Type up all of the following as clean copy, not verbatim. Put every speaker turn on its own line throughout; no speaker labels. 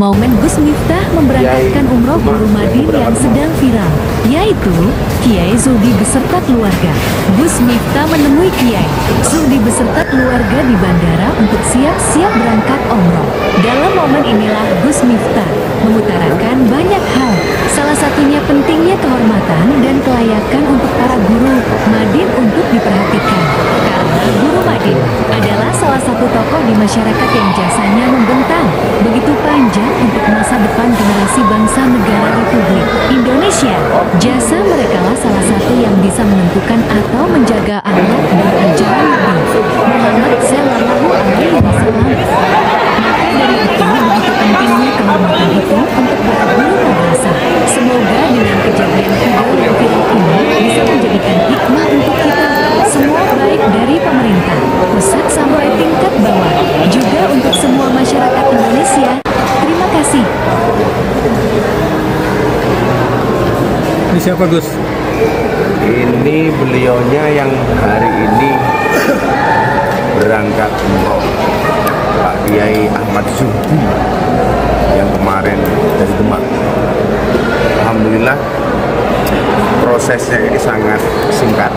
momen Gus Miftah memberangkatkan umroh Guru Madin yang sedang viral, yaitu Kiai Zuldi beserta keluarga. Gus Miftah menemui Kiai Zuldi beserta keluarga di bandara untuk siap-siap berangkat umroh. Dalam momen inilah Gus Miftah mengutarakan banyak hal, salah satunya pentingnya kehormatan dan kelayakan untuk para guru Madin untuk diperhatikan. Karena Guru Madin adalah salah satu tokoh di masyarakat yang jasanya membentang begitu panjang untuk masa depan generasi bangsa negara Republik Indonesia. Jasa merekalah salah satu yang bisa menentukan atau menjaga akhlak dan ajaran Nabi Muhammad Sallallahu Alaihi Wasallam. Maka dari itu begitu pentingnya kehormatan itu untuk para guru madrasah. Semoga dengan kejadian video yang viral ini bisa menjadikan hikmah untuk kita semua, baik dari pemerintah pusat sampai tingkat bawah, juga untuk semua masyarakat Indonesia. Terima kasih.
Ini siapa, Gus?
Ini beliaunya yang hari ini berangkat umroh, Pak Kiai Ahmad Zuldi yang kemarin dari Demak. Alhamdulillah prosesnya ini sangat singkat.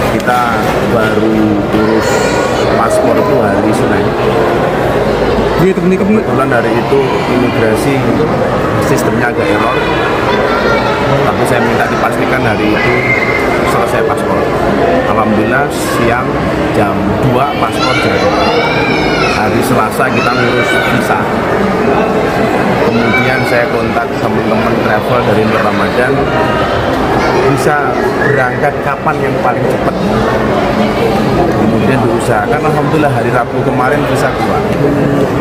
Kita baru urus paspor itu hari Senin. Kebetulan hari itu imigrasi sistemnya agak error, tapi saya minta dipastikan hari itu selesai paspor. Alhamdulillah siang jam 2 paspor jadi. Hari Selasa kita ngurus visa. Kemudian saya kontak teman-teman travel dari Nur Ramadan, bisa berangkat kapan yang paling cepat. Kemudian diusahakan, alhamdulillah hari Rabu kemarin bisa keluar.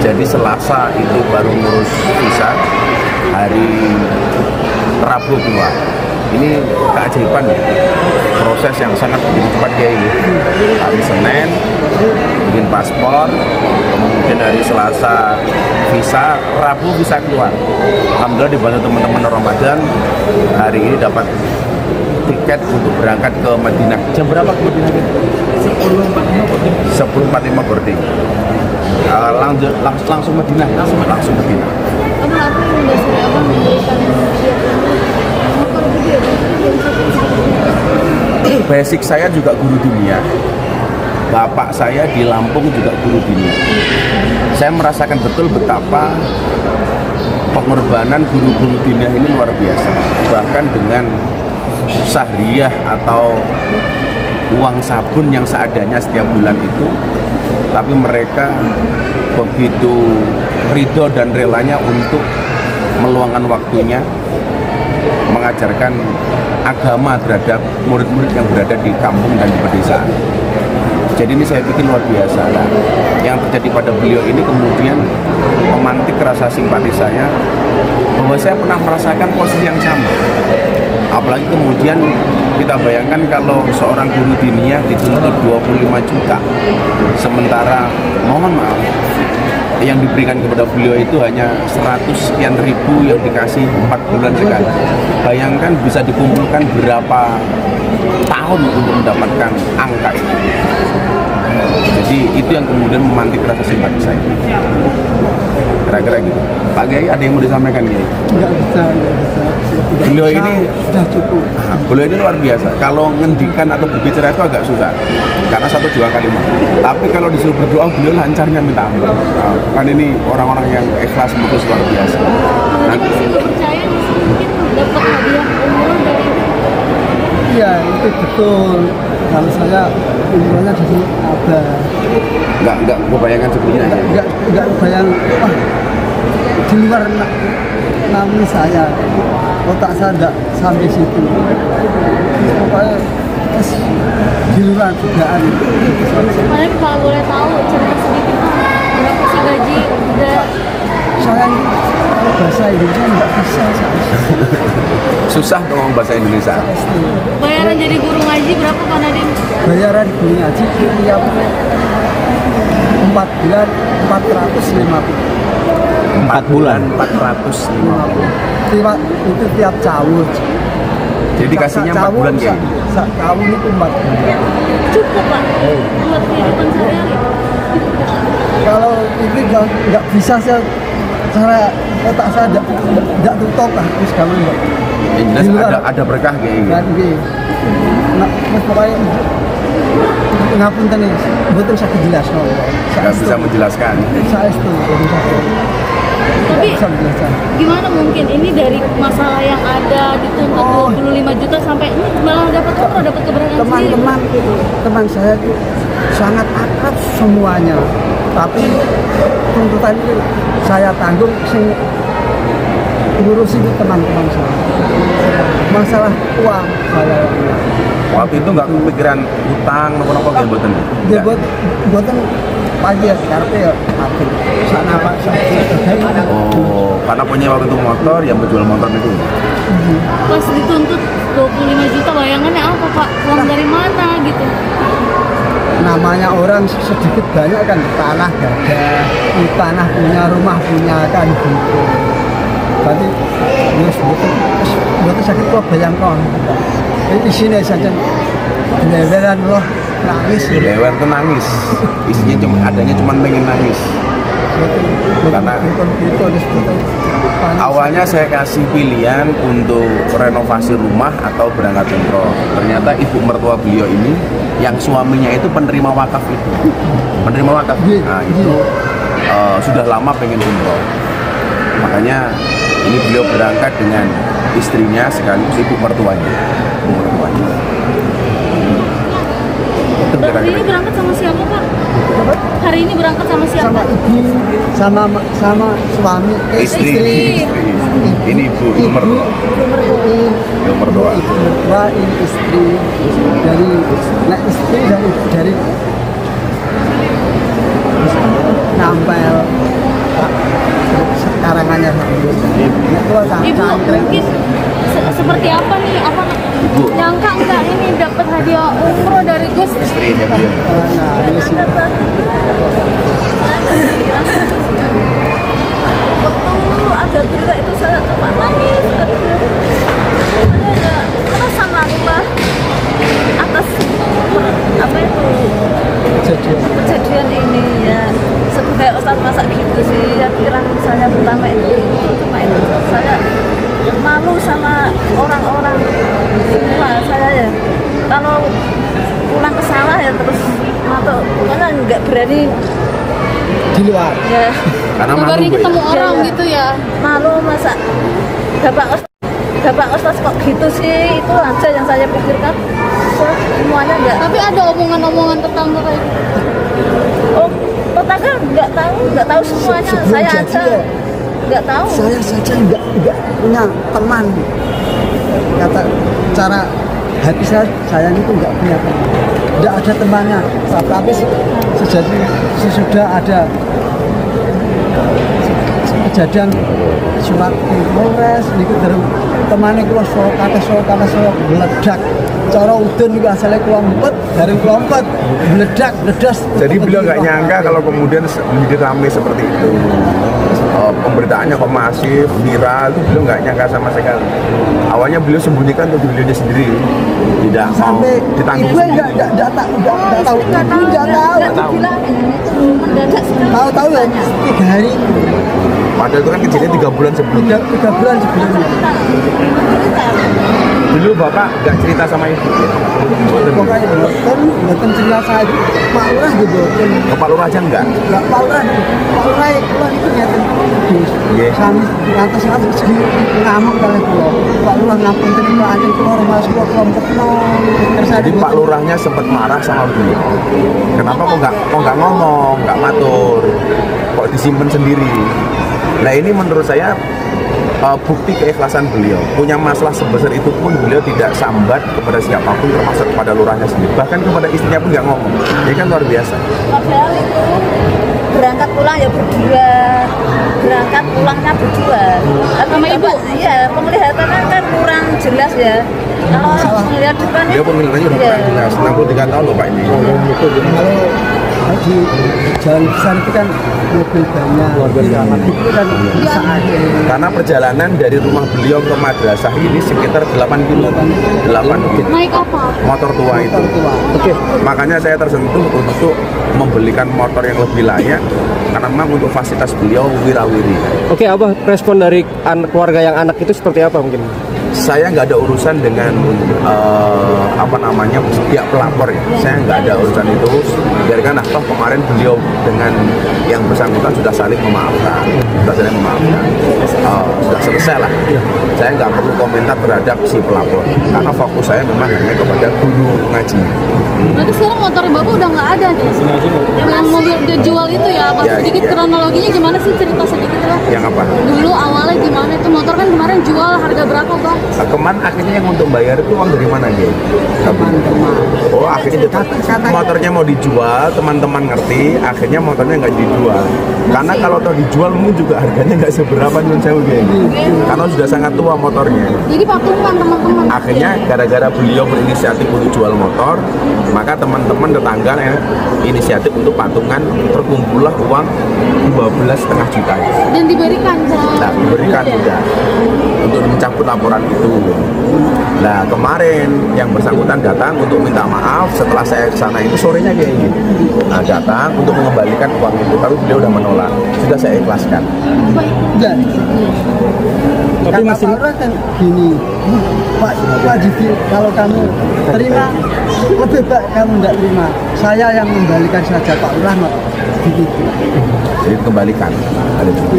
Jadi Selasa itu baru ngurus visa, hari Rabu keluar. Ini keajaiban ya, proses yang sangat begitu cepat kayak ini. Hari Senin bikin paspor, kemudian hari Selasa visa, Rabu bisa keluar. Alhamdulillah dibantu teman-teman Ramadan, hari ini dapat tiket untuk berangkat ke Madinah. Jam berapa ke Madinah? 10.45 boarding. Langsung Madinah. Langsung Madinah.
Apa mendasari apa memberikan
basic saya juga guru dunia. Bapak saya di Lampung juga guru dunia. Saya merasakan betul betapa pengorbanan guru-guru dunia ini luar biasa. Bahkan dengan sahriyah atau uang sabun yang seadanya setiap bulan itu, tapi mereka begitu ridho dan relanya untuk meluangkan waktunya mengajarkan agama terhadap murid-murid yang berada di kampung dan di pedesaan. Jadi ini saya pikir luar biasa. Nah, yang terjadi pada beliau ini kemudian memantik rasa simpati saya bahwa saya pernah merasakan posisi yang sama. Apalagi kemudian kita bayangkan kalau seorang guru diniyah dituntut 25 juta, sementara mohon maaf yang diberikan kepada beliau itu hanya 100 sekian ribu yang dikasih 4 bulan sekali. Bayangkan bisa dikumpulkan berapa tahun untuk mendapatkan angka itu. Jadi itu yang kemudian memantik rasa simpati saya. Kira-kira gitu. Pak Kiai ada yang mau disampaikan Kiai?
Enggak bisa.
Beliau ini
sudah cukup.
Beliau ini luar biasa. Kalau ngendikan atau berbicara itu agak susah, karena 1-2 kalimat. Tapi kalau disuruh berdoa, beliau lancarnya minta ampun. Kan ini orang-orang yang ikhlas begitu luar biasa.
Nanti percaya mungkin dapat hadiah umroh dari.
Iya, itu betul. Kalau saya umrohnya dari Abah.
Enggak kebayangan sebelumnya.
Enggak kebayang. Di luar namun saya, otak saya enggak sampai situ. Pokoknya di luar dugaan.
Kalian kalau boleh tahu cerita sedikit berapa sih gaji udah?
Saya kalau bahasa Indonesia enggak bisa.
Susah ngomong bahasa Indonesia.
Bayaran jadi guru ngaji berapa Pak Nadiem?
Bayaran guru ngaji tiap 4 bulan 450.
4 bulan 450.
Itu tiap tahun.
Jadi dikasihnya 4 bulan ya?
Tahun itu 4 bulan.
Cukup Pak buat kehidupan sehari-hari.
Kalau itu nggak bisa saya cara otak saya tidak tutup lah terus kamu enggak.
Jelas ada berkah kayak gitu.
Dan ini, nah, pokoknya ngapunten nih, betul saya jelas
Nggak bisa menjelaskan.
Saya itu
Tapi
bisa menjelaskan.
gimana mungkin ini dari masalah yang ada dituntut 25 juta sampai ini malah dapat umroh, dapat keberanian sendiri.
Teman saya itu sangat akrab semuanya, tapi tuntutan itu saya tanggung sing ngurusin teman-teman saya. Masalah uang saya.
Waktu itu nggak kepikiran utang nopo-nopo kayak buatan?
Dia buatan pagi ya karpe ya mati. Sana pak saya.
Oh, karena punya waktu itu motor yang menjual motor itu.
Pas dituntut 25 juta bayangannya apa Pak? Uang dari mana gitu?
Namanya orang sedikit banyak kan tanah ada, tanah punya, rumah punya kan gitu. Berarti betul sakit kok bayangkan. Di sini saja leweran loh nangis.
Lewer tuh nangis. Isinya adanya cuma pengen nangis. Karena awalnya saya kasih pilihan untuk renovasi rumah atau berangkat umroh. Ternyata ibu mertua beliau ini yang suaminya itu penerima wakaf itu. Penerima wakaf. Nah, itu sudah lama pengen umroh. Makanya ini beliau berangkat dengan istrinya sekaligus ibu mertuanya.
Hari ini berangkat sama siapa Pak? Hari ini berangkat sama siapa?
Sama ibu, sama suami,
Istri. Ini ibu mertua. Ibu mertua.
Ibu mertua ini istri dari istri dari nampel karangannya
Ibu mungkin seperti apa nih? Apa nyangka enggak ini dapat hadiah umroh dari Gus?
Istrinya beliau.
nah ini sih
Waktu ada cerita itu saya cuma nangis. Saya merasa nambah atas apa itu kejadian ini ya. Sebagai ustaz masa gitu sih ya, pikiran saya pertama itu cuma itu saya malu sama orang-orang semua saya ya. Kalau pulang ke sawah ya terus atau karena nggak berani
di luar.
ya.
Karena
Nggak
malu
berani
Bu, ya.
ketemu orang
Iya.
gitu ya.
Malu masa Bapak Ustaz kok gitu sih, itu aja yang saya pikirkan. Semuanya enggak.
Tapi ada omongan-omongan tetangga kayak gitu.
Oh, tetangga enggak tahu semuanya.
Sebelum
Saya
jadi
aja
ya,
enggak tahu.
saya saja enggak punya teman. Kata cara hati saya itu enggak punya teman. Enggak ada temannya. Tapi sesudah ada kejadian surat Polres niku dari temane kula kata meledak. Cara udun niku asale kelompet, dari kelompet meledak, bledas.
Jadi beliau nggak nyangka kalau kemudian menjadi ramai seperti itu. Pemberitaannya kok masif, viral, itu beliau nggak nyangka sama sekali. Awalnya beliau sembunyikan untuk dirinya sendiri, tidak mau
Sampai
ditanggung
ibu
sendiri.
enggak tahu.
Mendadak sekali.
Tahu ya 3 hari,
Padahal itu kan kejadian 3 bulan sebelumnya.
3 bulan sebelumnya.
Dulu bapak nggak cerita sama ibu.
Pokoknya bukan cerita saya Pak Lurah gitu.
Ke Pak Lurah aja enggak?
Enggak Pak Lurah pulang itu ngeten.
Iya.
Kami atas segi ngamuk kali pulau. Pak Lurah ngapun tadi Pak Anjing keluar masuk kelompok
Jadi Pak Lurahnya sempat marah sama beliau. Kenapa kok nggak ngomong, nggak matur, kok disimpan sendiri? Nah ini menurut saya bukti keikhlasan beliau. Punya masalah sebesar itu pun beliau tidak sambat kepada siapapun, termasuk kepada lurahnya sendiri. Bahkan kepada istrinya pun nggak ngomong. Ini kan luar biasa.
Padahal itu berangkat pulang ya berdua, berangkat pulangnya berdua.
Sama ibu?
Iya, penglihatannya kan kurang jelas ya. Kalau melihat depan
Dia pemilihannya udah kurang jelas. 63 tahun loh Pak ini.
kalau di jalan besar itu kan mobil banyak, itu kan bisa aja.
Karena perjalanan dari rumah beliau ke madrasah ini sekitar 8 kilo. 8 kilo.
Naik apa?
Motor tua itu.
Oke.
Makanya saya tersentuh untuk membelikan motor yang lebih layak karena memang untuk fasilitas beliau wirawiri.
Oke, Abah, respon dari keluarga yang anak itu seperti apa mungkin?
Saya nggak ada urusan dengan pihak pelapor ya. Saya nggak ada urusan itu. Biarkan toh kemarin beliau dengan yang bersangkutan sudah saling memaafkan, sudah selesai lah. Saya nggak perlu komentar terhadap si pelapor karena fokus saya memang hanya kepada guru ngaji.
Berarti sekarang motor Bapak udah nggak ada nih? Yang mobil dia jual itu ya, Pak?
Ya,
Sedikit
ya.
Kronologinya gimana sih, cerita sedikit lah.
Yang apa?
Dulu awalnya gimana itu motor kan kemarin jual harga berapa, Bang?
Kemarin akhirnya yang untuk bayar itu uang dari mana dia?
Teman-teman.
Oh, akhirnya motornya mau dijual, teman-teman ngerti, akhirnya motornya nggak dijual. Karena kalau toh dijual mungkin juga harganya nggak seberapa nyun sewu karena sudah sangat tua motornya.
Jadi patungan teman-teman.
Akhirnya gara-gara beliau berinisiatif untuk jual motor, maka teman-teman tetangga inisiatif untuk patungan, terkumpullah uang 12,5 juta.
Dan diberikan
Nah, diberikan sudah untuk mencabut laporan itu. Nah, kemarin yang bersangkutan datang untuk minta maaf setelah saya ke sana itu sorenya kayak gitu. Nah, datang untuk mengembalikan uang itu, tapi beliau udah menolak. Sudah saya ikhlaskan.
Enggak. Tapi masih kan gini, Pak Jiki, kalau kamu terima lebih baik kamu enggak terima. Saya yang membalikan saja Pak Rahmat. Begitu.
Jadi kembalikan.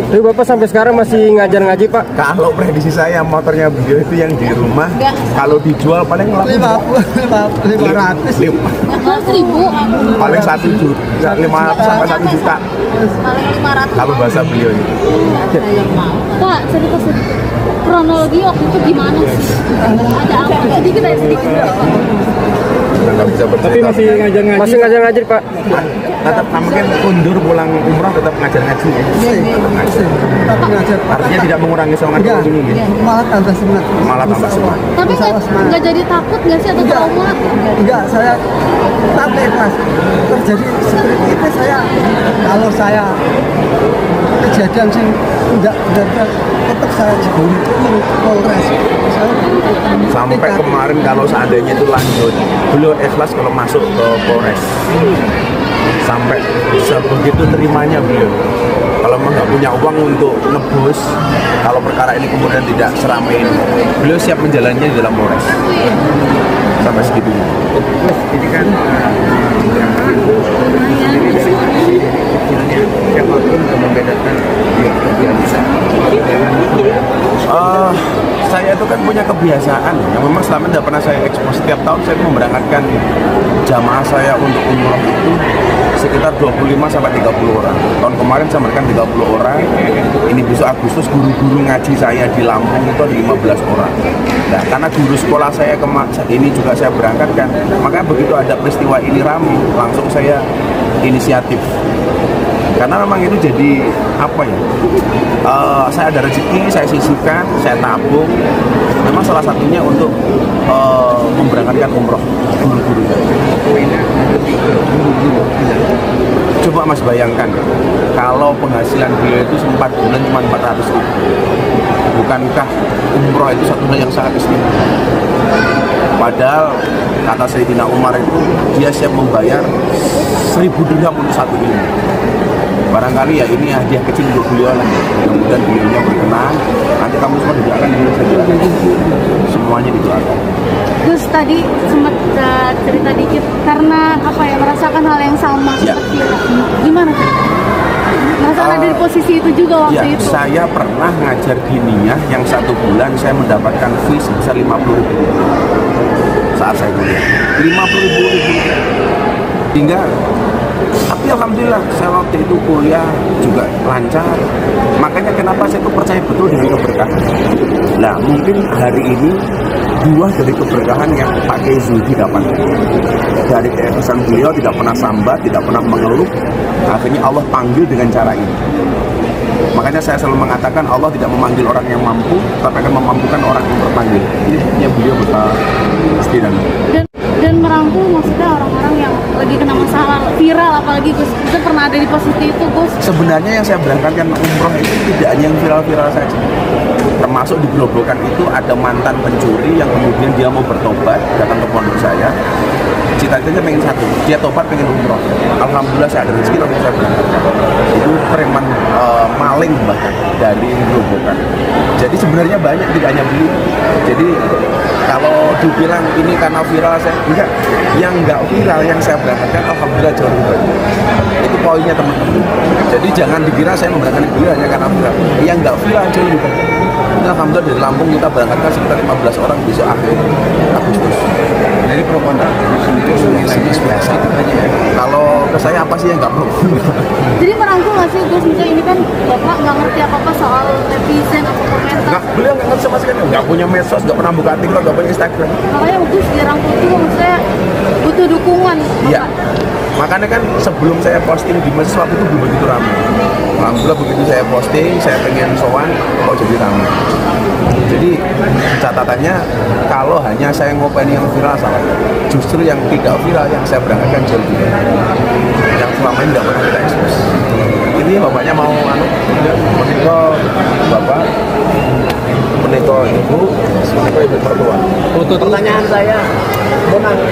Tapi Bapak sampai sekarang masih ngajar ngaji, Pak?
Kalau prediksi saya motornya beliau itu yang di rumah, kalau dijual paling
500.
Mahal 1.000.
paling 1 juta, 500 sampai 1 juta.
Paling 500.
Kalau bahasa beliau ini.
Pak, cerita sedikit. Kronologi waktu itu gimana sih? Ada apa? Sedikit aja, sedikit.
Nggak bisa bercerita.
Masih ngajar ngaji, Pak?
Tetap mungkin mundur pulang umroh tetap ngajar ngaji ya. Tetap ngajar.
Tapi ngajar Pak.
Artinya tidak mengurangi semangat
Enggak,
ini ya.
malah tambah semangat.
Malah tambah semangat.
Tapi nggak jadi takut nggak sih atau
Enggak,
trauma?
enggak, saya tapi Mas terjadi seperti itu kalau saya kejadian sih enggak benar tetap saya jebol Polres.
Sampai kemarin kalau seandainya itu lanjut, beliau ikhlas kalau masuk ke Polres. Sampai sebegitu terimanya beliau. Kalau memang nggak punya uang untuk nebus, kalau perkara ini kemudian tidak seramai ini, beliau siap menjalannya di dalam Polres. Sampai segitunya. Ini kan siapapun yang membedakan dia bisa. Saya itu kan punya kebiasaan yang memang selama ini tidak pernah saya ekspos. Setiap tahun saya memberangkatkan jamaah saya untuk umroh itu sekitar 25 sampai 30 orang. Tahun kemarin saya memberikan 30 orang. Ini besok Agustus guru-guru ngaji saya di Lampung itu ada 15 orang. Nah, karena guru sekolah saya ini juga saya berangkatkan, maka begitu ada peristiwa ini ramai, langsung saya inisiatif. Karena memang itu jadi apa ya? Saya ada rezeki, saya sisihkan, saya tabung. Memang salah satunya untuk memberangkatkan umroh guru-guru. Coba Mas bayangkan, kalau penghasilan beliau itu 4 bulan cuma 400.000, bukankah umroh itu satu hal yang sangat istimewa? Padahal kata Sayyidina Umar itu dia siap membayar 1.000 dirham untuk satu ilmu. Barangkali ya ini hadiah kecil untuk beliau lah. Mudah-mudahan beliaunya berkenan. Nanti kamu semua didoakan dengan saya. Semuanya didoakan.
Gus tadi sempat cerita dikit karena apa ya, merasakan hal yang sama
Ya.
seperti gimana sih? Merasakan ada di posisi itu juga waktu
Ya,
itu.
saya pernah ngajar diniyah yang 1 bulan saya mendapatkan fee sebesar 50.000 saat saya kuliah. 50.000. Hingga tapi alhamdulillah saya waktu itu kuliah juga lancar. Makanya kenapa saya itu percaya betul dengan keberkahan. Nah, mungkin hari ini buah dari keberkahan yang Pak Kiai Zulki dapatkan. Dari keikhlasan beliau, tidak pernah sambat, tidak pernah mengeluh. Akhirnya Allah panggil dengan cara ini. Makanya saya selalu mengatakan Allah tidak memanggil orang yang mampu, tapi akan memampukan orang yang terpanggil. Ini buktinya beliau betapa istilah.
Dan dan merangkul maksudnya orang-orang yang lagi kena masalah viral, apalagi Gus kita pernah ada di posisi itu Gus.
Sebenarnya yang saya berangkatkan umroh itu tidak hanya yang viral-viral saja, termasuk di Grobogan itu ada mantan pencuri yang kemudian dia mau bertobat datang ke pondok saya. Cita-citanya pengen satu, dia tobat pengen umroh. Alhamdulillah saya ada rezeki langsung saya berangkatkan. Itu preman maling bahkan dari Grobogan. Jadi sebenarnya banyak, tidak hanya beli. Jadi kalau dibilang ini karena viral, saya enggak. Yang enggak viral yang saya berangkatkan alhamdulillah jauh lebih banyak. Itu poinnya teman-teman. Jadi jangan dikira saya memberangkatkan beliau hanya karena viral. Yang enggak viral jauh lebih banyak. Nah, alhamdulillah dari Lampung kita berangkatkan sekitar 15 orang besok akhir Agustus. Dari pro kontra sendiri nilainya biasa itu aja ya. Kalau ke saya apa sih yang nggak pro?
Jadi merangkul nggak sih Gus, misalnya ini kan Bapak nggak ngerti apa-apa soal netizen atau komentar.
Nggak, beliau nggak ngerti sama sekali. Nggak punya medsos, nggak pernah buka TikTok, nggak punya Instagram.
Makanya Gus dirangkul juga maksudnya butuh dukungan.
Iya. Makanya kan sebelum saya posting di medsos waktu itu belum begitu ramai. Alhamdulillah begitu saya posting, saya pengen sowan, kok jadi ramai. Jadi catatannya kalau hanya saya ngopeni yang viral salah. Justru yang tidak viral yang saya berangkatkan jauh lebih banyak. Yang selama ini tidak pernah kita ekspos. Ini bapaknya mau menikah bapak, menikah ibu, menikah ibu mertua. Pertanyaan saya,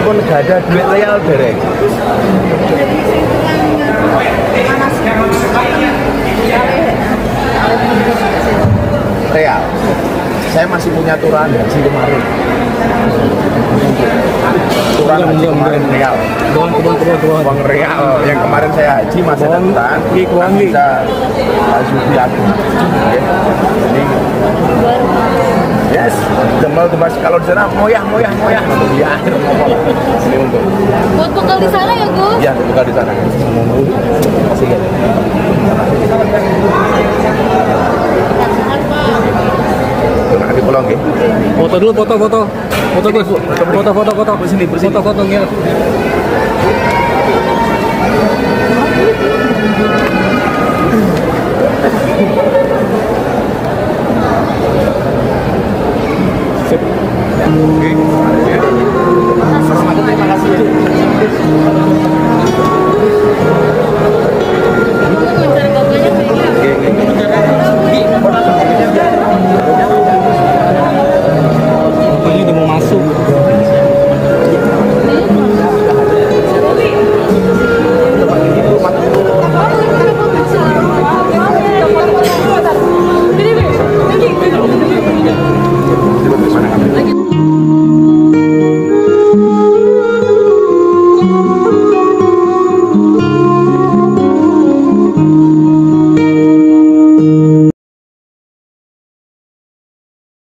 pun gak ada duit real derek. Real. Saya masih punya turan haji kemarin. Turan haji kemarin real. Uang real yang kemarin saya haji masih ada turan. Bisa Azubi aku. Jadi yes, jembal tuh kalau di sana moyah di akhir ngomong. Ini untuk
Buat bekal di sana ya Gus?
ya bekal di sana. Masih ya. Terima kasih pulang ya.
Foto dulu, foto Gus. Foto.
Sini.
Foto ngira.